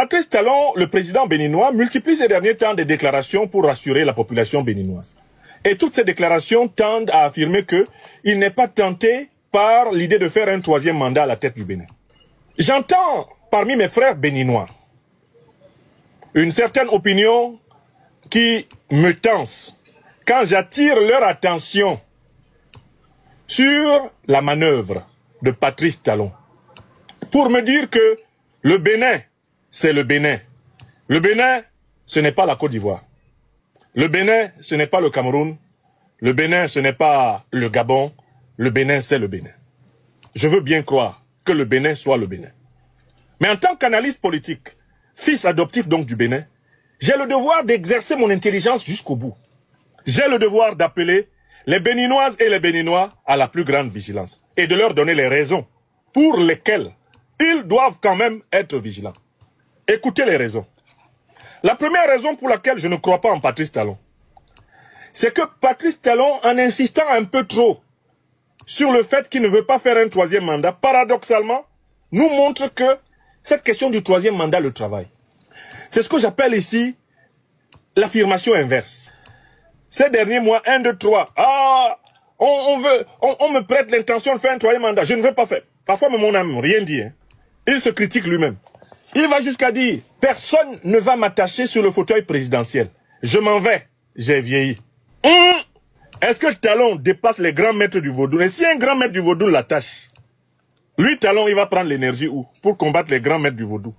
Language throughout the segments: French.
Patrice Talon, le président béninois, multiplie ces derniers temps des déclarations pour rassurer la population béninoise. Et toutes ces déclarations tendent à affirmer qu'il n'est pas tenté par l'idée de faire un troisième mandat à la tête du Bénin. J'entends parmi mes frères béninois une certaine opinion qui me tense quand j'attire leur attention sur la manœuvre de Patrice Talon pour me dire que le Bénin, c'est le Bénin. Le Bénin, ce n'est pas la Côte d'Ivoire. Le Bénin, ce n'est pas le Cameroun. Le Bénin, ce n'est pas le Gabon. Le Bénin, c'est le Bénin. Je veux bien croire que le Bénin soit le Bénin. Mais en tant qu'analyste politique, fils adoptif donc du Bénin, j'ai le devoir d'exercer mon intelligence jusqu'au bout. J'ai le devoir d'appeler les Béninoises et les Béninois à la plus grande vigilance et de leur donner les raisons pour lesquelles ils doivent quand même être vigilants. Écoutez les raisons. La première raison pour laquelle je ne crois pas en Patrice Talon, c'est que Patrice Talon, en insistant un peu trop sur le fait qu'il ne veut pas faire un troisième mandat, paradoxalement, nous montre que cette question du troisième mandat le travaille. C'est ce que j'appelle ici l'affirmation inverse. Ces derniers mois, 1, 2, 3, on me prête l'intention de faire un troisième mandat, je ne veux pas faire. Parfois, mon âme, rien dit. Hein. Il se critique lui-même. Il va jusqu'à dire, personne ne va m'attacher sur le fauteuil présidentiel. Je m'en vais, j'ai vieilli. Est-ce que Talon dépasse les grands maîtres du vaudou? Et si un grand maître du vaudou l'attache, lui, Talon, il va prendre l'énergie où? Pour combattre les grands maîtres du vaudou.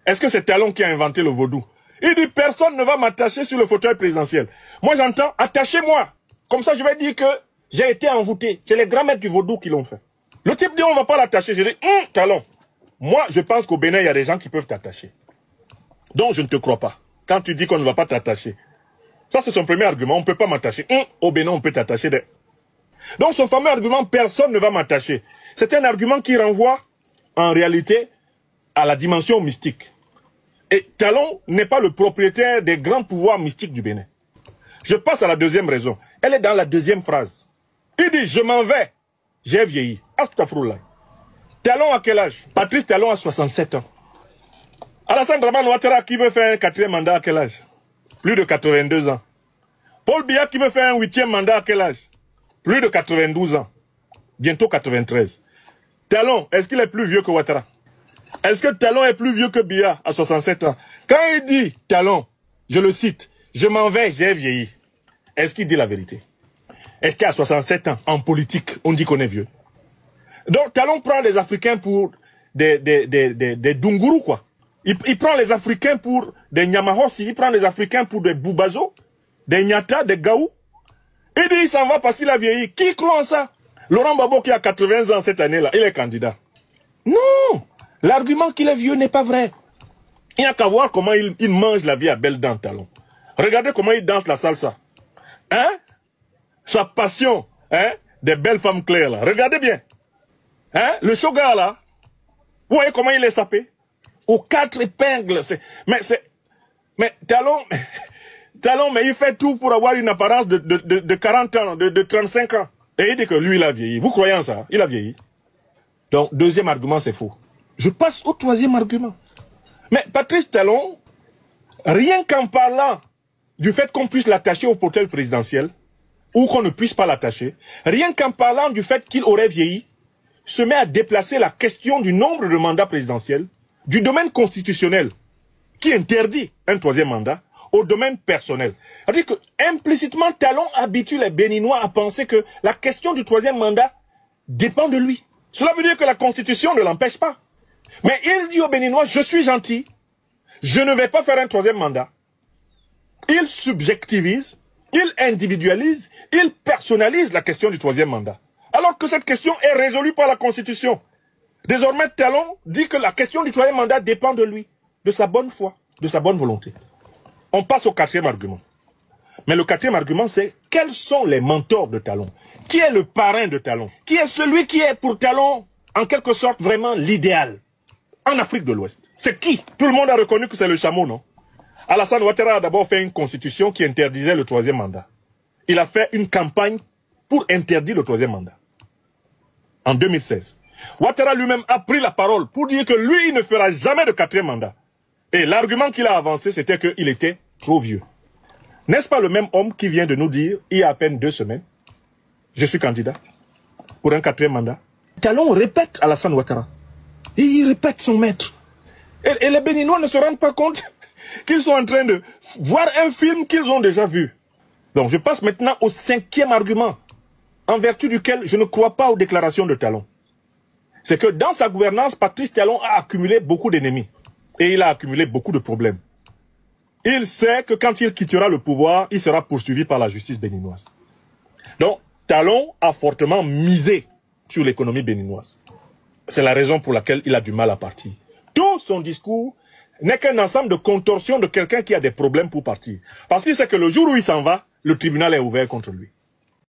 Est-ce que c'est Talon qui a inventé le vaudou? Il dit, personne ne va m'attacher sur le fauteuil présidentiel. Moi, j'entends, attachez-moi. Comme ça, je vais dire que j'ai été envoûté. C'est les grands maîtres du vaudou qui l'ont fait. Le type dit, on ne va pas l'attacher. Je dis, Talon, moi, je pense qu'au Bénin, il y a des gens qui peuvent t'attacher. Donc, je ne te crois pas. Quand tu dis qu'on ne va pas t'attacher. Ça, c'est son premier argument. On ne peut pas m'attacher. Au Bénin, on peut t'attacher. Donc, son fameux argument, personne ne va m'attacher. C'est un argument qui renvoie, en réalité, à la dimension mystique. Et Talon n'est pas le propriétaire des grands pouvoirs mystiques du Bénin. Je passe à la deuxième raison. Elle est dans la deuxième phrase. Il dit, je m'en vais. J'ai vieilli. Astaghfirullah. Talon à quel âge? Patrice Talon a 67 ans. Alassane Dramane Ouattara qui veut faire un quatrième mandat à quel âge? Plus de 82 ans. Paul Biya qui veut faire un huitième mandat à quel âge? Plus de 92 ans. Bientôt 93. Talon, est-ce qu'il est plus vieux que Ouattara? Est-ce que Talon est plus vieux que Biya à 67 ans? Quand il dit, Talon, je le cite, je m'en vais, j'ai vieilli. Est-ce qu'il dit la vérité? Est-ce qu'à 67 ans, en politique, on dit qu'on est vieux? Donc, Talon prend les Africains pour des Dunguru, quoi. Il prend les Africains pour des Nyamahossi, il prend les Africains pour des Boubazo, des Nyata, des Gaou. Il dit, il s'en va parce qu'il a vieilli. Qui croit en ça? Laurent Gbagbo qui a 80 ans cette année-là, il est candidat. Non! L'argument qu'il est vieux n'est pas vrai. Il n'y a qu'à voir comment il mange la vie à belles dents, Talon. Regardez comment il danse la salsa. Hein? Sa passion, hein? Des belles femmes claires, là. Regardez bien. Hein? Le shogun, là. Vous voyez comment il est sapé? Aux 4 épingles. Mais Talon, mais il fait tout pour avoir une apparence de 40 ans, de 35 ans. Et il dit que lui, il a vieilli. Vous croyez en ça? Il a vieilli. Donc, deuxième argument, c'est faux. Je passe au troisième argument. Mais Patrice Talon, rien qu'en parlant du fait qu'on puisse l'attacher au fauteuil présidentiel, ou qu'on ne puisse pas l'attacher, rien qu'en parlant du fait qu'il aurait vieilli, se met à déplacer la question du nombre de mandats présidentiels du domaine constitutionnel, qui interdit un troisième mandat, au domaine personnel. C'est-à-dire que, implicitement, Talon habitue les Béninois à penser que la question du troisième mandat dépend de lui. Cela veut dire que la Constitution ne l'empêche pas. Mais il dit aux Béninois, je suis gentil, je ne vais pas faire un troisième mandat. Il subjectivise, il individualise, il personnalise la question du troisième mandat. Alors que cette question est résolue par la Constitution. Désormais, Talon dit que la question du troisième mandat dépend de lui, de sa bonne foi, de sa bonne volonté. On passe au quatrième argument. Mais le quatrième argument, c'est quels sont les mentors de Talon? Qui est le parrain de Talon? Qui est celui qui est pour Talon, en quelque sorte, vraiment l'idéal en Afrique de l'Ouest? C'est qui? Tout le monde a reconnu que c'est le chameau, non? Alassane Ouattara a d'abord fait une constitution qui interdisait le troisième mandat. Il a fait une campagne pour interdire le troisième mandat. En 2016. Ouattara lui-même a pris la parole pour dire que lui, il ne fera jamais de quatrième mandat. Et l'argument qu'il a avancé, c'était qu'il était trop vieux. N'est-ce pas le même homme qui vient de nous dire, il y a à peine 2 semaines, je suis candidat pour un 4e mandat. Talon répète Alassane Ouattara. Et il répète son maître. Et les Béninois ne se rendent pas compte qu'ils sont en train de voir un film qu'ils ont déjà vu. Donc je passe maintenant au 5e argument, en vertu duquel je ne crois pas aux déclarations de Talon. C'est que dans sa gouvernance, Patrice Talon a accumulé beaucoup d'ennemis. Et il a accumulé beaucoup de problèmes. Il sait que quand il quittera le pouvoir, il sera poursuivi par la justice béninoise. Donc, Talon a fortement misé sur l'économie béninoise. C'est la raison pour laquelle il a du mal à partir. Tout son discours n'est qu'un ensemble de contorsions de quelqu'un qui a des problèmes pour partir. Parce qu'il sait que le jour où il s'en va, le tribunal est ouvert contre lui.